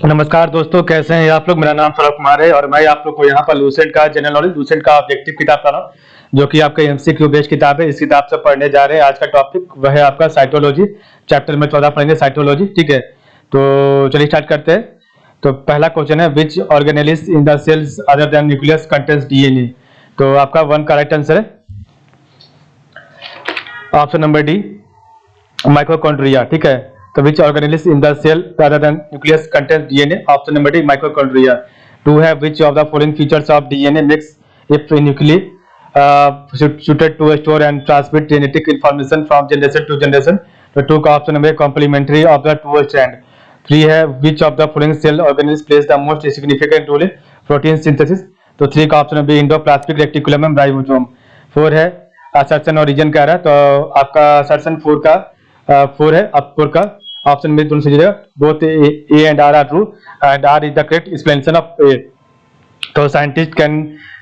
नमस्कार दोस्तों, कैसे हैं आप लोग। मेरा नाम सौरभ कुमार है और मैं आप लोग को यहाँ पर लूसेंट का जनरल नॉलेज लूसेंट का ऑब्जेक्टिव किताब पढ़ा हूँ, जो कि आपका एमसीक्यू बेस्ड किताब है। इस किताब से पढ़ने जा रहे हैं। आज का टॉपिक वह है आपका साइटोलॉजी। चैप्टर में 14 पढ़ेंगे साइटोलॉजी। ठीक है, तो चलिए स्टार्ट करते हैं। तो पहला क्वेश्चन है, which organelles in the cells other than nucleus contains DNA. तो आपका वन करेक्ट आंसर है ऑप्शन नंबर डी, माइटोकॉन्ड्रिया। ठीक है, तो which organelles in the cell rather than nucleus contains DNA? Option number D, mitochondria. To have which of the following features of DNA makes it uniquely suited to store and transmit genetic information from generation to generation? तो two का option number complementary of the two strand. Three है, which of the following cell organelles plays the most significant role in protein synthesis? तो three का option number endoplasmic reticulum and ribosome. Four है, assertion और reason कह रहा है, तो आपका असर्शन फोर है। अब फोर का ऑप्शन में दोनों सही जगह, both A and R are true and R is the correct explanation of A. तो scientist can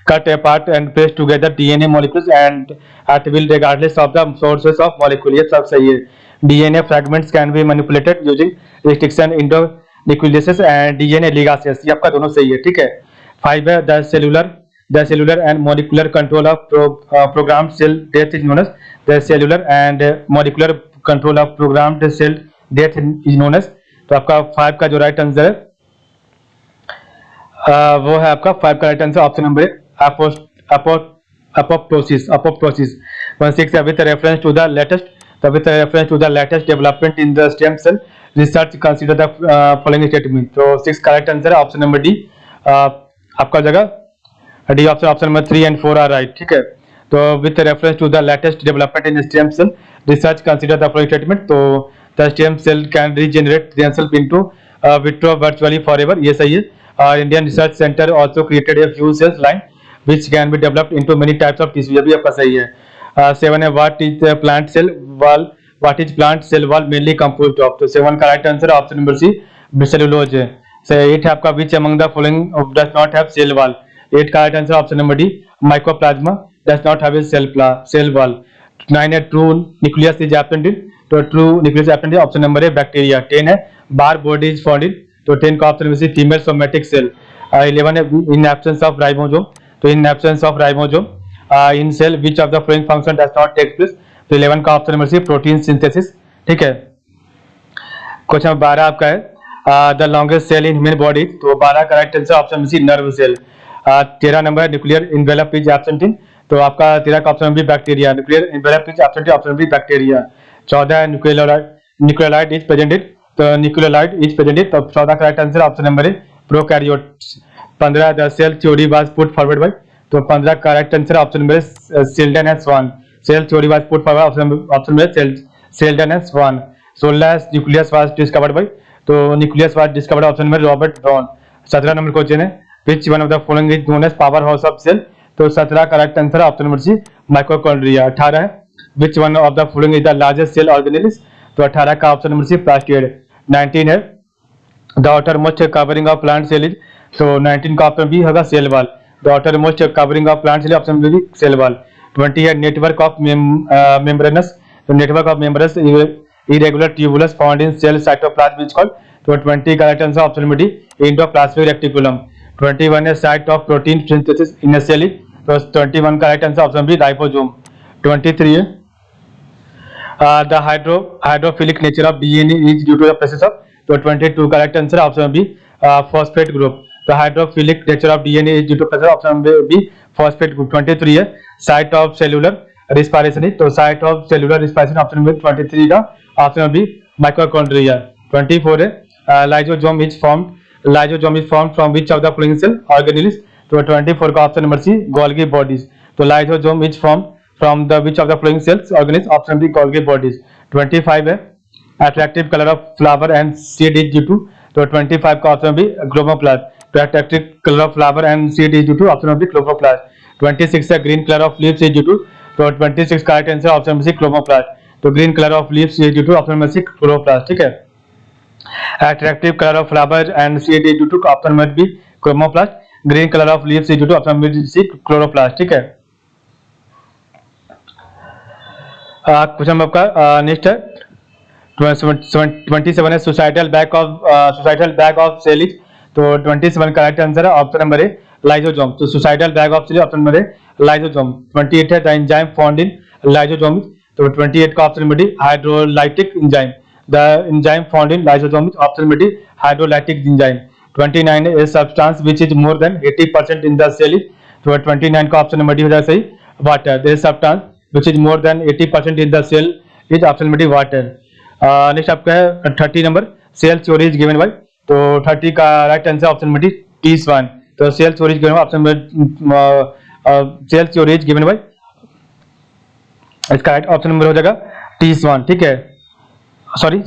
cut apart and paste together DNA molecules and at will regardless of the sources of molecule। ये सब सही है। DNA fragments can be manipulated using restriction endonucleases and DNA ligases। ये आपका दोनों सही है। ठीक है। फाइव है, the cellular and molecular control of programmed cell death is known as the cellular and molecular control of programmed cell death is known as। तो आपका फाइव का जो राइट आंसर है वो है आपका फाइव का right answer option number apoptosis। 16 with reference to the latest development in the stem cell research, consider the following statement। तो 6 का राइट आंसर है ऑप्शन नंबर डी। आपका जगह D option number 3 and 4 are right. ठीक है, तो with reference to the latest development in stem cell research, consider the following statement. तो the stem cell can regenerate themselves into vitro virtually forever. ये सही है। Indian research centre also created a few cells line which can be developed into many types of tissue। ये भी आपका सही है। 7 है, what is plant cell wall mainly composed of। तो 7 का right answer option number C, cellulose है। 8 है आपका, which among the following does not have cell wall। 8 का right answer option number D, mycoplasma does not have a cell wall। 9 है, true nucleus is absent in। तो true nucleus absent है option number है bacteria. 10 है, bar body is found in। तो 10 का option number C, female somatic cell. 11 है, in absence of ribosome। तो in absence of ribosome in cell which of the following function does not take place. तो 11 का option number C, protein synthesis. ठीक है, question number 12 आपका है, the longest cell in human body. तो 12 का right answer option number C, nerve cell. 13 number, nuclear envelope is absent इन। तो आपका 13 का option number bacteria, nuclear envelope is absent in option number bacteria. 14 nucleoid is present in. तो nucleoid is present in. तो 14 का right answer option number है prokaryotes. 15 the cell theory was put forward by. तो 15 का correct answer option number Schleiden and Schwann. Cell theory was put forward option number Schleiden and Schwann. 16 nucleus was discovered by. तो nucleus was discovered option number Robert Brown. 17 number question है, which one of the following is known as powerhouse of cell. तो 17 का correct answer option number C, mitochondria. 18 है, which one of the following is the largest cell organelles. तो 18 का option number C, plastid. 19 है, the outermost covering of plant cell is. तो 19 का option B होगा cell wall. The outermost covering of plant cell option B cell wall. 20 है, network of membranes. तो network of membranes irregular tubules found in cell cytoplasm is called. तो 20 का right answer option number D, endoplasmic reticulum. 21 है, site of protein synthesis in a cell. तो 21 का right answer option B, ribosome. 23 है, the hydrophilic nature of DNA is due to the process of. तो 22 का right answer option B, phosphate group. तो hydrophilic nature of DNA is due to process option B, phosphate group. 23 है, site of cellular respiration. तो site of cellular respiration option number 23 का option B, mitochondria. 24 है, lysosome is formed from which of the following cell organelles. तो 24 का option number C, Golgi bodies. तो lysosome is formed from the which of the following cells organelles, option B, Golgi bodies. 25 है, attractive colour of flower and seed is due to. तो 25 का option B, chloroplast. तो attractive colour of flower and seed is due to, option B, chloroplast. 26 है, green colour of leaves is due to. तो 26 का right answer option C, chloroplast. तो green colour of leaves is due to, option number C, chloroplast. ठीक है, attractive colour of flower and seed is due to, option number B, chromoplast. Green colour of leaves is due to, option number C, chloroplast. ठीक है, question आपका next है, 27 है suicidal bag of cell is, तो 27 correct answer है option number A lysosome. तो suicidal bag of cell option number A lysosome. 28 है the enzyme found in lysosome, तो 28 का option number D hydrolytic enzyme, the enzyme found in lysosome option number D hydrolytic enzyme. 29 है substance which is more than 80% in the cell is, तो 29 का option number D हो जाएगा सही water. There is substance which is more than 80% in the cell is option number D water. Next आपका है 30 number cell theory is given by, तो 30 का right answer option number D टी1। तो cell theory is given option number cell theory is given by, इसका right option number हो जाएगा टी1, ठीक है। Sorry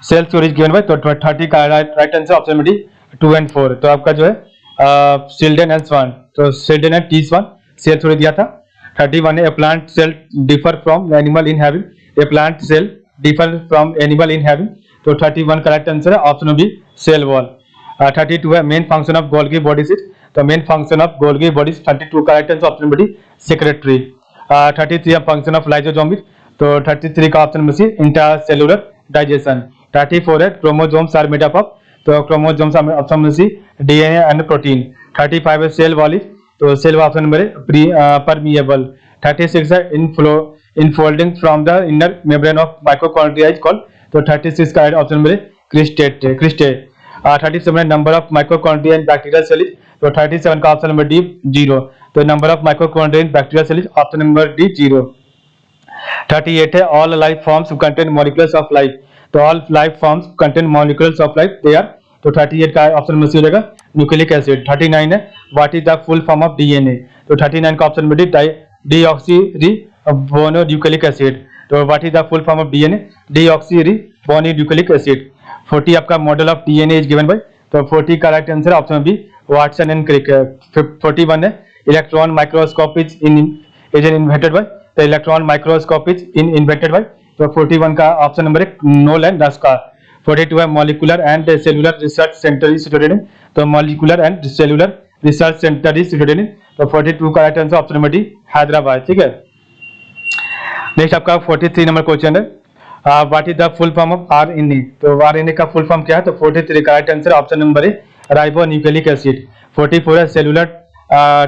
cell theory is given by, तो 30 का right answer option number D 2 and 4। तो आपका जो है सिल्डन एंड स्वान, तो सिल्डन एंड टी1 सेल थ्योरी दिया था। 31 है a plant cell differ from animal in having, a plant cell differ from animal in having, तो 31 करेक्ट आंसर है ऑप्शन बी सेल वॉल। 32 है main function of Golgi body is, तो main function of Golgi body 32 correct answer option B secretory. 33 है function of lysosome, तो 33 का option C intercellular digestion. 34 है chromosomes are made up of, तो chromosomes option C DNA and protein. 35 है cell wall, तो cell option number permeable. 36 है infolding from the inner membrane of mitochondria is called, तो 36 का option number cristae. 37 number of mitochondria in bacterial cell, तो 37 का option number D 0, तो number of mitochondria in bacterial cell option number D 0। 38 है all life forms contain molecules of life, तो all life forms contain molecules of life they are, तो 38 का option number सी हो जाएगा nucleic acid. 39 है what is the full form of DNA, तो 39 का option number D deoxyribonucleic acid, तो what is the full form of DNA deoxyribonucleic acid. 40 आपका model of DNA is given by, तो 40 का right answer option B Watson and Crick. 41 है electron microscope is invented by, तो electron microscope is invented by, तो 41 का option number है Knoll and Ruska. 42 है molecular and cellular research centre is situated in, तो molecular and cellular research centre is situated in, तो 42 का right answer option number D Hyderabad, ठीक है। Next आपका 43 नंबर क्वेश्चन है what is the full form of RNA, तो RNA का full form क्या है, तो 43 का राइट आंसर ऑप्शन नंबर है राइबोन्यूक्लिक एसिड। 44 है सेलुलर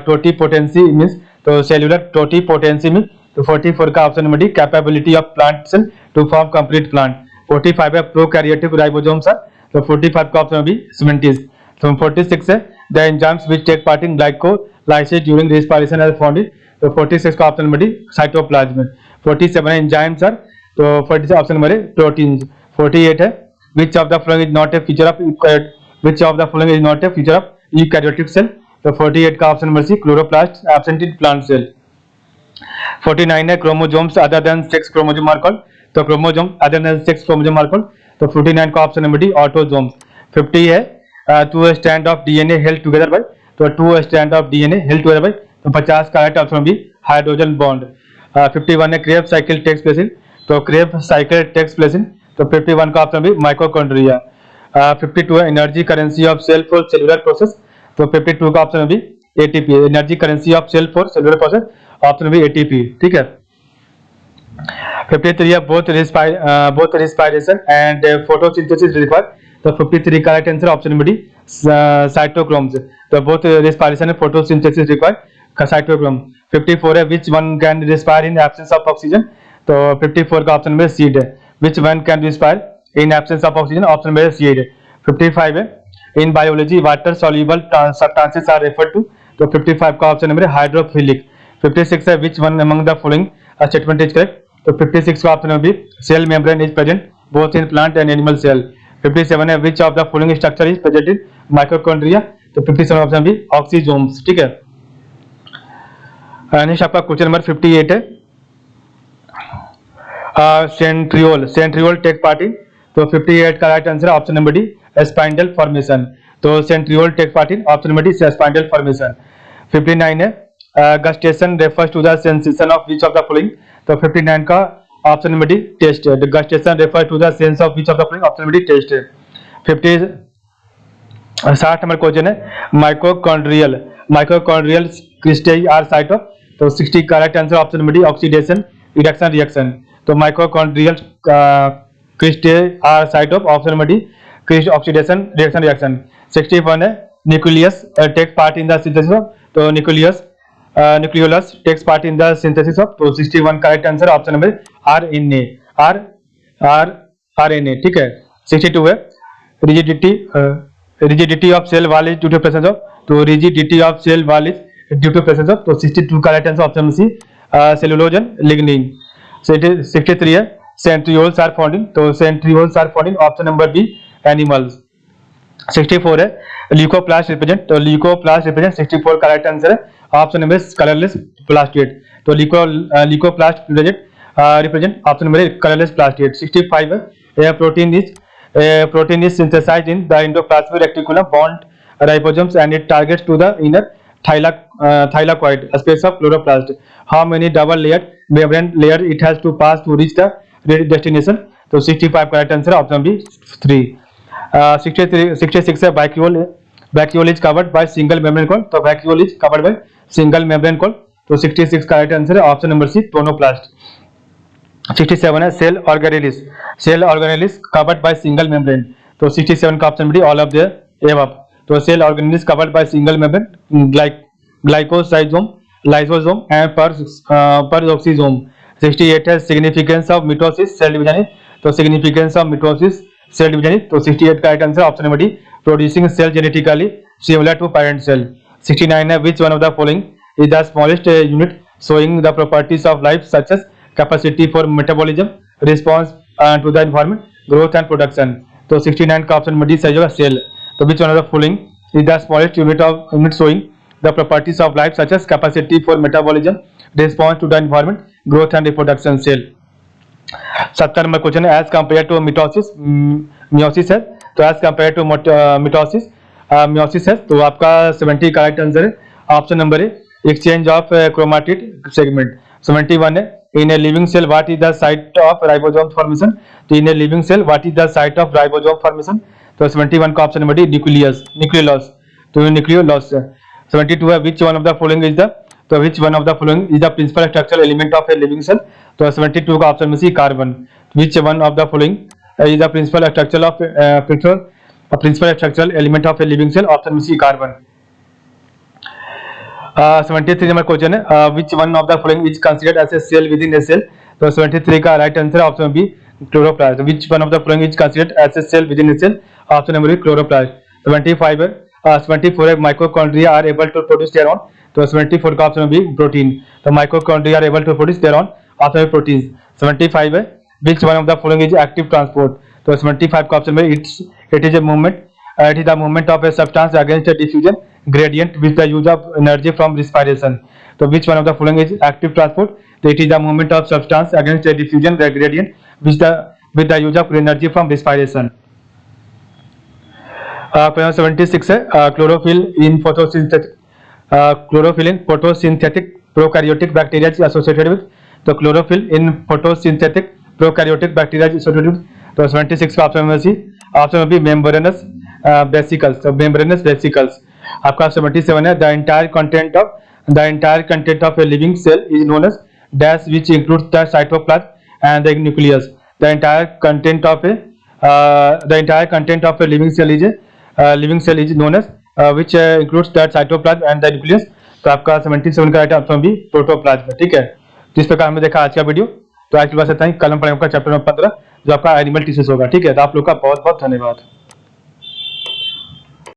टोटिपोटेंसी मींस, तो सेलुलर टोटिपोटेंसी मींस, तो 44 का option number D capability of plant cell to form complete plant. 45 है प्रोकैरियोटिक राइबोसोम्स आर, तो 45 का ऑप्शन बी सीमेंटिस। तो 46 है the enzymes which take part in glycolysis during respiration are found in, तो 46 का option number D cytoplasm. 47 है enzymes are, तो 46 option number है प्रोटीन्स। 48 है which of the following is not a feature of eukaryotic cell, तो 48 का option number C chloroplast absent in plant cell. 49 है chromosomes other than 6 chromosome are called, तो chromosome other than 6 chromosome are called, तो 49 का option number D autosomes. 50 है two strand of DNA held together by, तो two strand of DNA held together by, तो 50 का right option B hydrogen bond. 51 है Krebs cycle takes place in, तो crab cycle takes place in, तो 51 का option B mitochondria. 52 है energy currency of cell for cellular process, तो 52 का option B ATP, energy currency of cell for cellular process option B ATP, ठीक है। 53 है both respiration and photosynthesis required, तो 53 का right answer option number D cytochromes, तो both respiration and photosynthesis required cytochrome. 54 है which one can respire in absence of oxygen, तो 54 का option number C है which one can respire in absence of oxygen option number C है। 55 है in biology water soluble substances are referred to, तो 55 का option number hydrophilic. 56 है which one among the following statement is correct, तो 56 का option number cell membrane is present both in plant and animal cell. 57 है which of the following structure is present in mitochondria, तो 57 option B oxysomes, ठीक है। Next आपका question number 58 है centriole take part इन, तो 58 का right answer option number D spindle formation, तो centriole take part in option number D spindle formation. 59 है gustation refers to the sensation of which of the following, तो 59 का option number D taste है, gustation refer to the sense of which of the following option number D taste है। 60 number question है mitochondrial crystal are site, तो 60 का right answer option number D oxidation reduction reaction, तो mitochondrial crystal are site of option number D cristae oxidation reaction. 61 है nucleus takes part in the synthesis of, तो nucleolus takes part in the synthesis of, तो 61 correct answer option number RNA R R RNA, ठीक है। 62 है rigidity of cell wall is due to presence of, तो rigidity of cell wall is due to presence of, तो 62 correct answer option number C cellulose and lignin. 63 है centrioles are found in, तो centrioles are found in option number B animals. 64 है leucoplast represent, तो leucoplast represent 64 correct answer है option number colourless plastid, तो leucoplast represent option number colourless plastid. 65 है protein is synthesized in the endoplasmic reticulum bound ribosomes and it targets to the inner thylakoid space of chloroplast. How many double layered membrane layer it has to pass to reach the destination? तो 65 correct answer option B 3। 66 है vacuole is covered by single membrane coil, तो vacuole is covered by single membrane coil, तो 66 correct answer है option number C tonoplast. 67 है cell organelles covered by single membrane, तो 67 का option B all of the above, तो cell organelles covered by single membrane glyoxysome lysosome and peroxisome. 68 है significance of mitosis cell division, तो significance of mitosis cell division, तो 68 का right answer option number D producing cell genetically similar to parent cell. 69 है which one of the following is the smallest unit showing the properties of life such as capacity for metabolism, response to the environment, growth and production, तो 69 का option number D सही होगा cell. तो which one of the following is the smallest unit showing the properties of life such as capacity for metabolism, response to the environment, growth and reproduction cell। 70 number question है as compare to meiosis है, तो as compare to meiosis है, तो आपका 70 correct answer है option number A exchange of chromatid segment. 71 है in a living cell what is the site of ribosome formation, तो in a living cell what is the site of ribosome formation, तो 71 का option number D nucleolus, तो nucleolus. 72 है which one of the following is the, तो which one of the following is the principal structural element of a living cell, तो 72 का option में C carbon. Which one of the following is the principal structural element of a living cell, option में C carbon. 73 number question है which one of the following is considered as a cell within a cell, तो 73 का right answer option B chloroplast, which one of the following is considered as a cell within a cell, option number B chloroplast. 75 है 74 है mitochondria are able to produce their own, तो 74 का option B protein, तो mitochondria are able to produce their own, option B protein. 75 है which one of the following is active transport, तो 75 का option B it is the movement of a substance against a diffusion gradient with the use of energy from respiration, तो which one of the following is active transport, तो it is the movement of substance against a diffusion gradient with the use of energy from respiration. 76 है chlorophyll in photosynthetic prokaryotic bacteria associated with, तो chlorophyll in photosynthetic prokaryotic bacteria associated with, तो 76 का option में C option में B membranous vesicles, तो membranous vesicles. आपका 77 है the entire content of a living cell is known as dash which includes the cytoplasm and the nucleus, the entire content of a living cell is known as which includes that cytoplasm and the nucleus, तो आपका 77 का right option भी protoplasm, ठीक है। जिस प्रकार हमने देखा आज का वीडियो, तो आज की बात इतना ही, कल हम पढ़ेंगे आपका चैप्टर नंबर 15 जो आपका एनिमल टिश्यूज होगा, ठीक है। तो आप लोग का बहुत बहुत धन्यवाद।